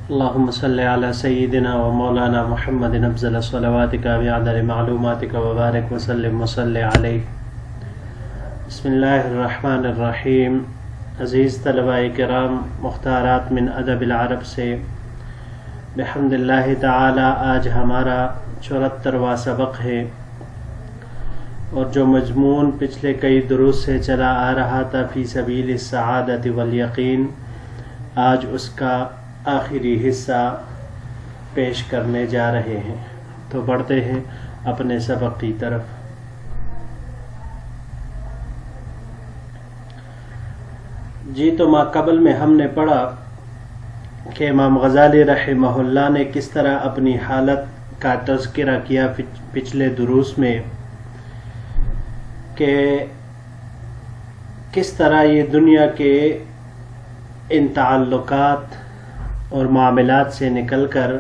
اللهم صل على سيدنا ومولانا محمد افضل صلواتك بعدد معلوماتك وبارك وسلم وصل عليه۔ بسم اللہ الرحمن الرحیم۔ عزیز طلباء کرام، مختارات من ادب العرب سے بحمد اللہ تعالی آج ہمارا 74واں سبق ہے، اور جو مضمون پچھلے کئی دروس سے چلا آ رہا تھا فی سبیل السعادت والیقین، آج اس کا آخری حصہ پیش کرنے جا رہے ہیں۔ تو بڑھتے ہیں اپنے سبق کی طرف۔ جی تو ماقبل میں ہم نے پڑھا کہ امام غزالی رحمہ اللہ نے کس طرح اپنی حالت کا تذکرہ کیا پچھلے دروس میں، کہ کس طرح یہ دنیا کے ان تعلقات اور معاملات سے نکل کر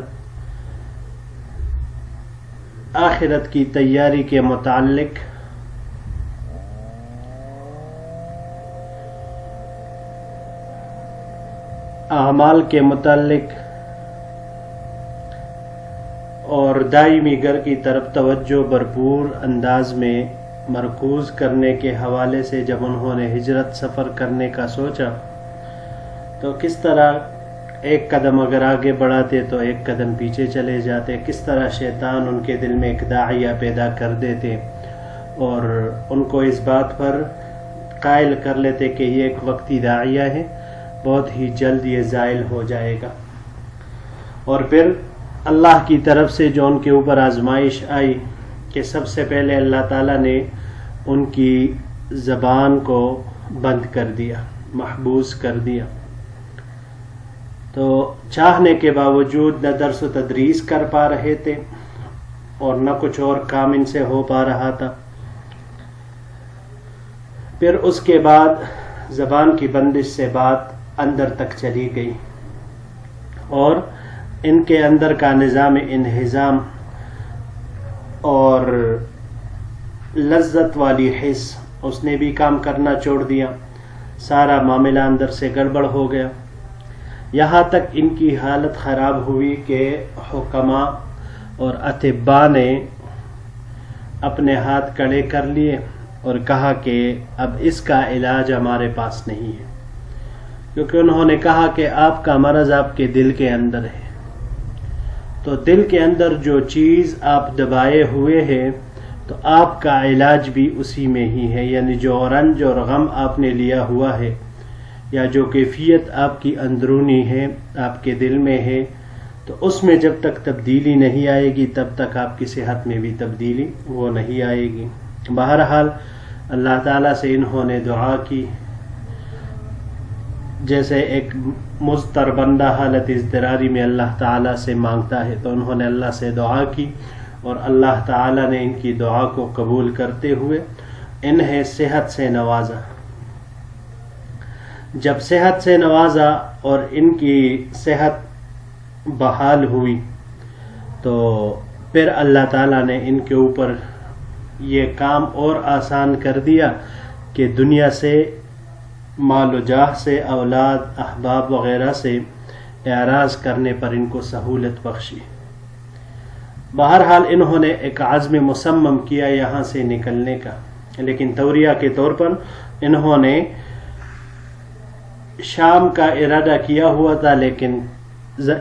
آخرت کی تیاری کے متعلق اعمال کے متعلق اور دائمی گھر کی طرف توجہ بھرپور انداز میں مرکوز کرنے کے حوالے سے جب انہوں نے ہجرت سفر کرنے کا سوچا تو کس طرح ایک قدم اگر آگے بڑھاتے تو ایک قدم پیچھے چلے جاتے، کس طرح شیطان ان کے دل میں ایک داعیہ پیدا کر دیتے اور ان کو اس بات پر قائل کر لیتے کہ یہ ایک وقتی داعیہ ہے، بہت ہی جلد یہ زائل ہو جائے گا۔ اور پھر اللہ کی طرف سے جو ان کے اوپر آزمائش آئی کہ سب سے پہلے اللہ تعالیٰ نے ان کی زبان کو بند کر دیا، محبوس کر دیا، تو چاہنے کے باوجود نہ درس و تدریس کر پا رہے تھے اور نہ کچھ اور کام ان سے ہو پا رہا تھا۔ پھر اس کے بعد زبان کی بندش سے بات اندر تک چلی گئی اور ان کے اندر کا نظام انہضام اور لذت والی حس اس نے بھی کام کرنا چھوڑ دیا، سارا معاملہ اندر سے گڑبڑ ہو گیا، یہاں تک ان کی حالت خراب ہوئی کہ حکماء اور اطباء نے اپنے ہاتھ کڑے کر لیے اور کہا کہ اب اس کا علاج ہمارے پاس نہیں ہے، کیونکہ انہوں نے کہا کہ آپ کا مرض آپ کے دل کے اندر ہے، تو دل کے اندر جو چیز آپ دبائے ہوئے ہیں تو آپ کا علاج بھی اسی میں ہی ہے، یعنی جو رنج اور غم آپ نے لیا ہوا ہے یا جو کیفیت آپ کی اندرونی ہے، آپ کے دل میں ہے، تو اس میں جب تک تبدیلی نہیں آئے گی تب تک آپ کی صحت میں بھی تبدیلی وہ نہیں آئے گی۔ بہرحال اللہ تعالیٰ سے انہوں نے دعا کی، جیسے ایک مضطر بندہ حالت اضطراری میں اللہ تعالیٰ سے مانگتا ہے، تو انہوں نے اللہ سے دعا کی اور اللہ تعالیٰ نے ان کی دعا کو قبول کرتے ہوئے انہیں صحت سے نوازا۔ جب صحت سے نوازا اور ان کی صحت بحال ہوئی تو پھر اللہ تعالیٰ نے ان کے اوپر یہ کام اور آسان کر دیا کہ دنیا سے، مال و جاہ سے، اولاد احباب وغیرہ سے اعراض کرنے پر ان کو سہولت بخشی۔ بہرحال انہوں نے ایک عزم مصمم کیا یہاں سے نکلنے کا، لیکن توریہ کے طور پر انہوں نے شام کا ارادہ کیا ہوا تھا، لیکن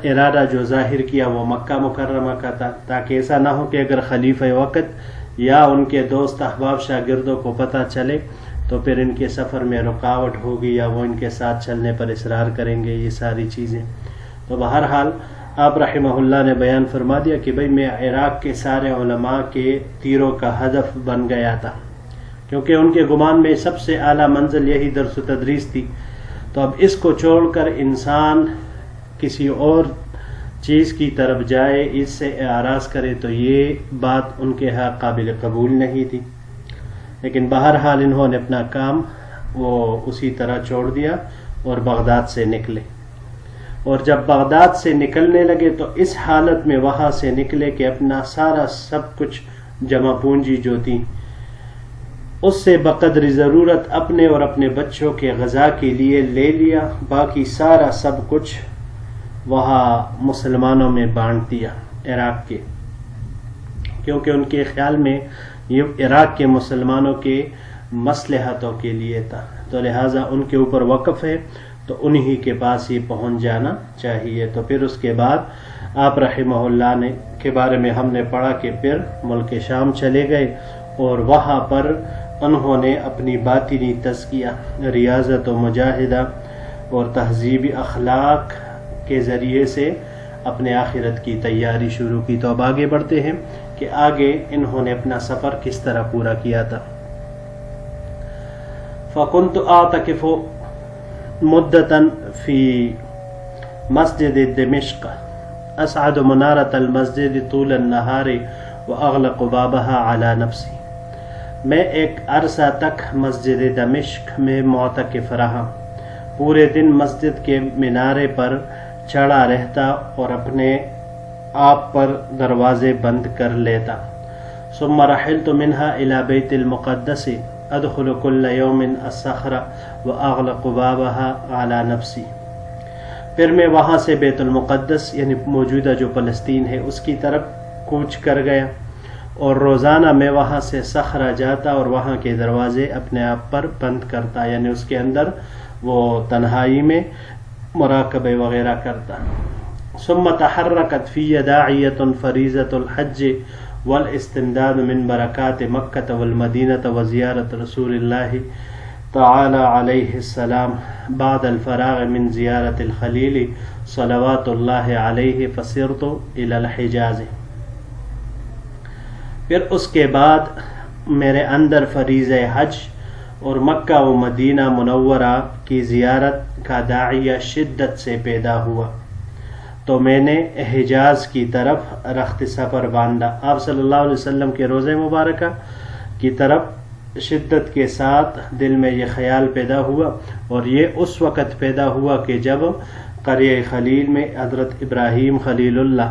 ارادہ جو ظاہر کیا وہ مکہ مکرمہ کا تھا، تاکہ ایسا نہ ہو کہ اگر خلیفہ وقت یا ان کے دوست احباب شاگردوں کو پتہ چلے تو پھر ان کے سفر میں رکاوٹ ہوگی یا وہ ان کے ساتھ چلنے پر اصرار کریں گے، یہ ساری چیزیں۔ تو بہرحال آپ رحمہ اللہ نے بیان فرما دیا کہ بھئی میں عراق کے سارے علماء کے تیروں کا ہدف بن گیا تھا، کیونکہ ان کے گمان میں سب سے اعلیٰ منزل یہی درس و تدریس تھی، تو اب اس کو چھوڑ کر انسان کسی اور چیز کی طرف جائے، اس سے اعراض کرے، تو یہ بات ان کے ہاں قابل قبول نہیں تھی۔ لیکن بہرحال انہوں نے اپنا کام وہ اسی طرح چھوڑ دیا اور بغداد سے نکلے، اور جب بغداد سے نکلنے لگے تو اس حالت میں وہاں سے نکلے کہ اپنا سارا سب کچھ جمع پونجی جو تھی اس سے بقدر ضرورت اپنے اور اپنے بچوں کے غذا کے لیے لے لیا، باقی سارا سب کچھ وہاں مسلمانوں میں بانٹ دیا عراق کے، کیونکہ ان کے خیال میں یہ عراق کے مسلمانوں کے مصلحتوں کے لیے تھا، تو لہٰذا ان کے اوپر وقف ہے تو انہی کے پاس یہ پہنچ جانا چاہیے۔ تو پھر اس کے بعد آپ رحمہ اللہ نے کے بارے میں ہم نے پڑھا کہ پھر ملک شام چلے گئے اور وہاں پر انہوں نے اپنی باطنی تزکیہ، ریاضت و مجاہدہ اور تہذیبی اخلاق کے ذریعے سے اپنے آخرت کی تیاری شروع کی۔ تو اب آگے بڑھتے ہیں کہ آگے انہوں نے اپنا سفر کس طرح پورا کیا تھا۔ فَكُنْتُ أَعْتَكِفُ مُدَّةً فِي مَسْجِدِ دِمِشْقَ أَسْعَدُ مُنَارَةَ الْمَسْجِدِ طُولَ النَّهَارِ وَأَغْلَقُ بَابَهَا عَلَى نَفْسِي، میں ایک عرصہ تک مسجد دمشق میں معتکف رہا، پورے دن مسجد کے مینارے پر چڑھا رہتا اور اپنے آپ پر دروازے بند کر لیتا۔ ثم رحلت منها الى بیت المقدس ادخل كل يوم الصخرة واغلق بابها على نفسي، پھر میں وہاں سے بیت المقدس یعنی موجودہ جو فلسطین ہے اس کی طرف کوچ کر گیا، اور روزانہ میں وہاں سے صخرہ جاتا اور وہاں کے دروازے اپنے آپ پر بند کرتا، یعنی اس کے اندر وہ تنہائی میں مراقبے وغیرہ کرتا۔ ثم تحركت في داعية فريضة الحج والاستمداد من بركات مكة والمدينة وزيارة رسول الله تعالى عليه السلام بعد الفراغ من زيارة الخليل صلوات الله عليه فصرت إلى الحجاز، پھر اس کے بعد میرے اندر فریضہ حج اور مکہ و مدینہ منورہ کی زیارت کا داعیہ شدت سے پیدا ہوا، تو میں نے حجاز کی طرف رخت سفر باندھا۔ آپ صلی اللہ علیہ وسلم کے روضہ مبارکہ کی طرف شدت کے ساتھ دل میں یہ خیال پیدا ہوا، اور یہ اس وقت پیدا ہوا کہ جب قریہ خلیل میں حضرت ابراہیم خلیل اللہ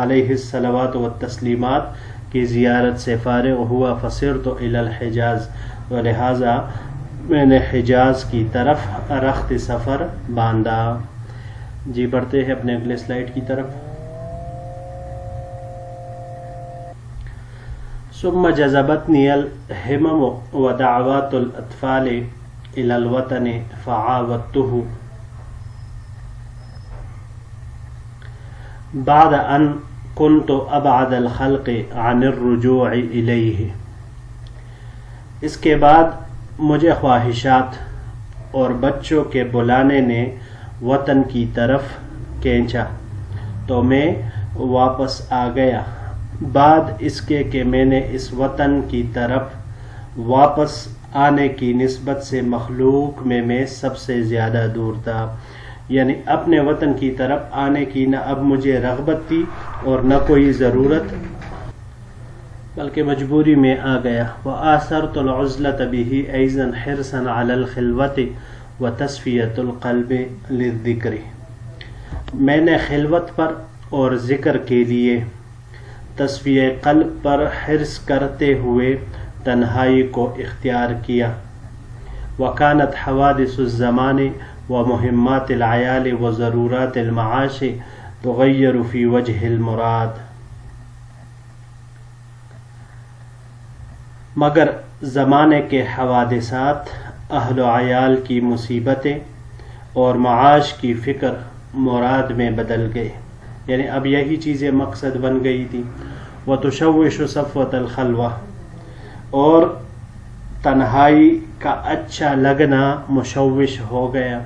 علیہ الصلوات والتسلیمات کی زیارت سے فارغ ہوا، فصرت الی الحجاز، و لہٰذا میں نے حجاز کی طرف رخت سفر باندھا۔ جی بڑھتے ہیں اپنے اگلے سلائیڈ کی طرف۔ ثم جذبتنی الہمم ودعوات الاطفال الی الوطن فعاودته بعد ان كنت ابعد الخلق عن الرجوع الیہ، اس کے بعد مجھے خواہشات اور بچوں کے بلانے نے وطن کی طرف کھینچا، تو میں واپس آ گیا بعد اس کے کہ میں نے اس وطن کی طرف واپس آنے کی نسبت سے مخلوق میں سب سے زیادہ دور تھا، یعنی اپنے وطن کی طرف آنے کی نہ اب مجھے رغبت تھی اور نہ کوئی ضرورت، بلکہ مجبوری میں آ گیا۔ وآثرت العزلة به أيضا حرصا على الخلوة وتصفیۃ القلب للذکر، میں نے خلوت پر اور ذکر کے لیے تصفیہ قلب پر حرص کرتے ہوئے تنہائی کو اختیار کیا۔ وکانت حوادث الزمان ومہمات العیال وضرورات المعاش تغیر فی وجہ المراد، مگر زمانے کے حوادثات، اہل و عیال کی مصیبتیں اور معاش کی فکر مراد میں بدل گئے، یعنی اب یہی چیزیں مقصد بن گئی تھی۔ وتشوش صفوۃ الخلوہ، اور تنہائی کا اچھا لگنا مشوش ہو گیا۔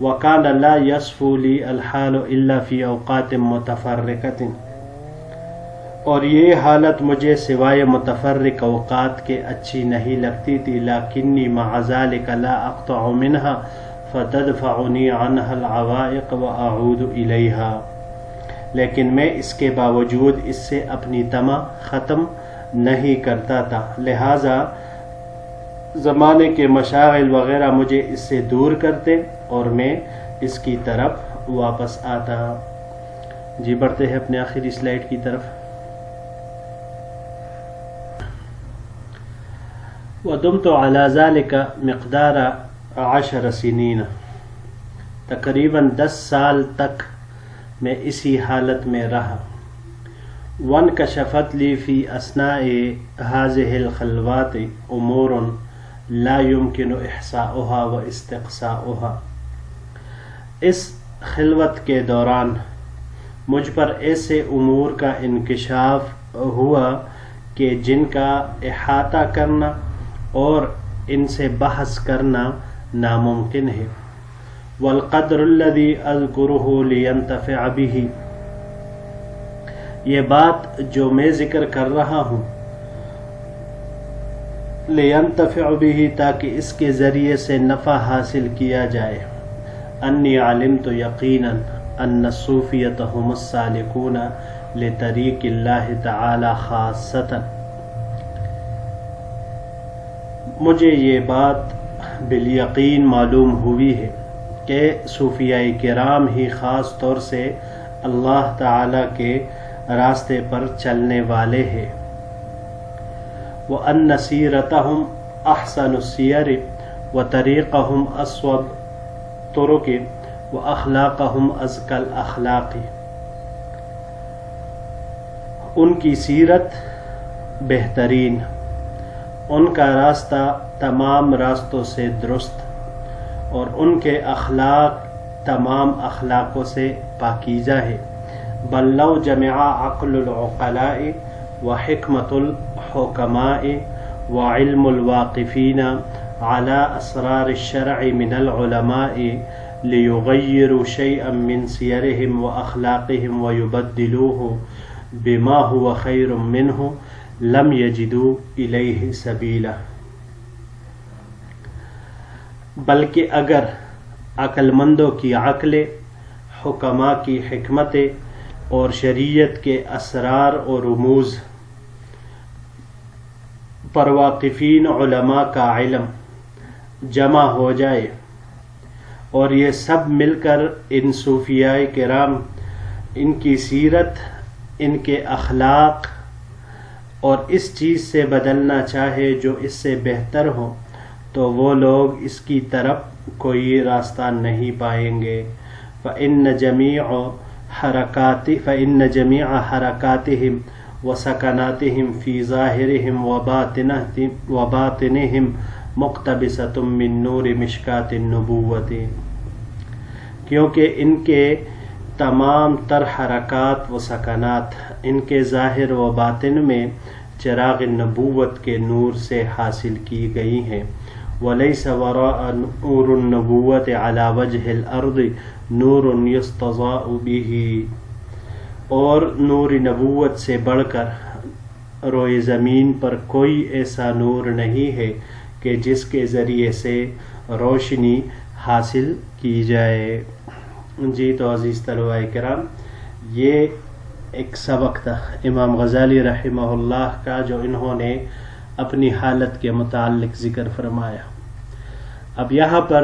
وکان لا یصفو لی الحال الا فی اوقات متفرقۃ، اور یہ حالت مجھے سوائے متفرق اوقات کے اچھی نہیں لگتی تھی۔ لیکنی مع ذلک لا اقطع منها فتدفعنی عنها العوائق واعود الیہا، لیکن میں اس کے باوجود اس سے اپنی طمع ختم نہیں کرتا تھا، لہٰذا زمانے کے مشاغل وغیرہ مجھے اس سے دور کرتے اور میں اس کی طرف واپس آتا۔ جی بڑھتے ہیں اپنے آخری سلائیڈ کی طرف۔ ودمت على ذلك مقدار 10 سنین، تقریباً 10 سال تک میں اسی حالت میں رہا. وانکشفت لی فی اثناء هذه الخلوات امور لا يمكن احصاؤها و استقصاؤها. اس خلوت کے دوران مجھ پر ایسے امور کا انکشاف ہوا کہ جن کا احاطہ کرنا اور ان سے بحث کرنا ناممکن ہے. والقدر الذي اذكره لينتفع به، یہ بات جو میں ذکر کر رہا ہوں، لینتفع به تاکہ اس کے ذریعے سے نفع حاصل کیا جائے. انی علمت یقینا ان الصوفیۃ هم السالکون لطریق اللہ تعالی خاصۃ. مجھے یہ بات بالیقین معلوم ہوئی ہے کہ صوفیاء کرام ہی خاص طور سے اللہ تعالی کے راستے پر چلنے والے ہیں. وَأَنَّ سِيرَتَهُمْ أَحْسَنُ السِّيَرِ وَطَرِيقَهُمْ أَصْوَبُ الطُّرُقِ وَأَخْلَاقَهُمْ أَزْكَى الْأَخْلَاقِ. ان کی سیرت بہترین، ان کا راستہ تمام راستوں سے درست، اور ان کے اخلاق تمام اخلاقوں سے پاکیزہ ہے. بل لو جمع عقل العقلاء وحکمت الحکماء وعلم الواقفین على اسرار الشرع من العلماء ليغيروا شيئا من سيرهم واخلاقهم ويبدلوه بما هو خير منه لم يجدوا الیہ سبیلا. بلکہ اگر عقل مندوں کی عقلیں، حکماء کی حکمتیں اور شریعت کے اسرار اور رموز پر واقفین علماء کا علم جمع ہو جائے، اور یہ سب مل کر ان صوفیاء کرام، ان کی سیرت، ان کے اخلاق اور اس چیز سے بدلنا چاہے جو اس سے بہتر ہو، تو وہ لوگ اس کی طرف کوئی راستہ نہیں پائیں گے. فإن جميع حركاتهم وسكناتهم في ظاهرهم وباطنهم مقتبسة من نور مشکات النبوت. کیونکہ ان کے تمام تر حرکات و سکنات ان کے ظاہر و باطن میں چراغ نبوت کے نور سے حاصل کی گئی ہیں. وَلَيْسَ وَرَاءَ نُورُ النُّبُوَّةِ عَلَى وَجْهِ الْأَرْضِ نُورٌ يُسْتَضَاءُ بِهِ، اور نور نبوت سے بڑھ کر روئے زمین پر کوئی ایسا نور نہیں ہے کہ جس کے ذریعے سے روشنی حاصل کی جائے. جی تو عزیز طلباء کرام، یہ ایک سبق تھا امام غزالی رحمہ اللہ کا جو انہوں نے اپنی حالت کے متعلق ذکر فرمایا. اب یہاں پر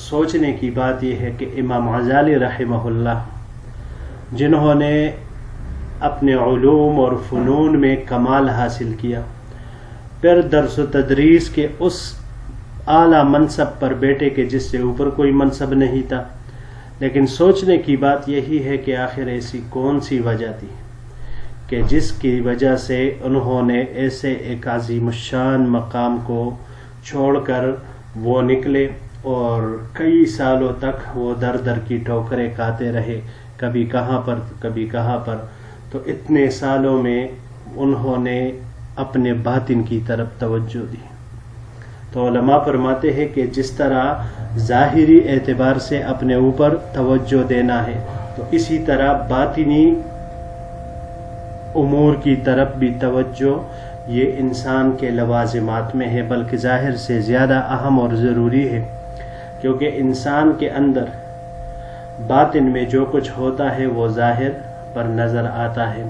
سوچنے کی بات یہ ہے کہ امام غزالی رحمہ اللہ، جنہوں نے اپنے علوم اور فنون میں کمال حاصل کیا، پھر درس و تدریس کے اس اعلیٰ منصب پر بیٹھے کہ جس سے اوپر کوئی منصب نہیں تھا، لیکن سوچنے کی بات یہی ہے کہ آخر ایسی کون سی وجہ تھی کہ جس کی وجہ سے انہوں نے ایسے ایک عظیم الشان مقام کو چھوڑ کر وہ نکلے، اور کئی سالوں تک وہ در در کی ٹھوکریں کھاتے رہے، کبھی کہاں پر کبھی کہاں پر. تو اتنے سالوں میں انہوں نے اپنے باطن کی طرف توجہ دی. تو علماء فرماتے ہیں کہ جس طرح ظاہری اعتبار سے اپنے اوپر توجہ دینا ہے، تو اسی طرح باطنی امور کی طرف بھی توجہ یہ انسان کے لوازمات میں ہے، بلکہ ظاہر سے زیادہ اہم اور ضروری ہے، کیونکہ انسان کے اندر باطن میں جو کچھ ہوتا ہے وہ ظاہر پر نظر آتا ہے.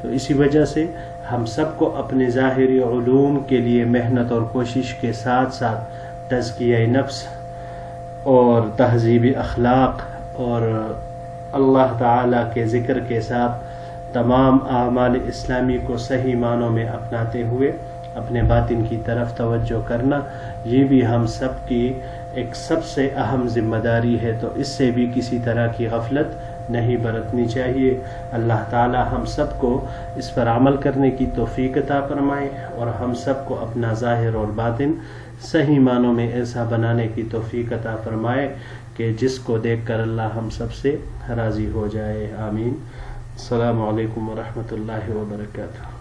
تو اسی وجہ سے ہم سب کو اپنے ظاہری علوم کے لیے محنت اور کوشش کے ساتھ ساتھ تزکیہ نفس اور تہذیب اخلاق اور اللہ تعالیٰ کے ذکر کے ساتھ تمام اعمال اسلامی کو صحیح معنوں میں اپناتے ہوئے اپنے باطن کی طرف توجہ کرنا، یہ بھی ہم سب کی ایک سب سے اہم ذمہ داری ہے. تو اس سے بھی کسی طرح کی غفلت نہیں برتنی چاہیے۔ اللہ تعالی ہم سب کو اس پر عمل کرنے کی توفیق عطا فرمائے، اور ہم سب کو اپنا ظاہر اور باطن صحیح معنوں میں ایسا بنانے کی توفیق عطا فرمائے کہ جس کو دیکھ کر اللہ ہم سب سے راضی ہو جائے۔ آمین۔ السلام علیکم ورحمۃ اللہ وبرکاتہ۔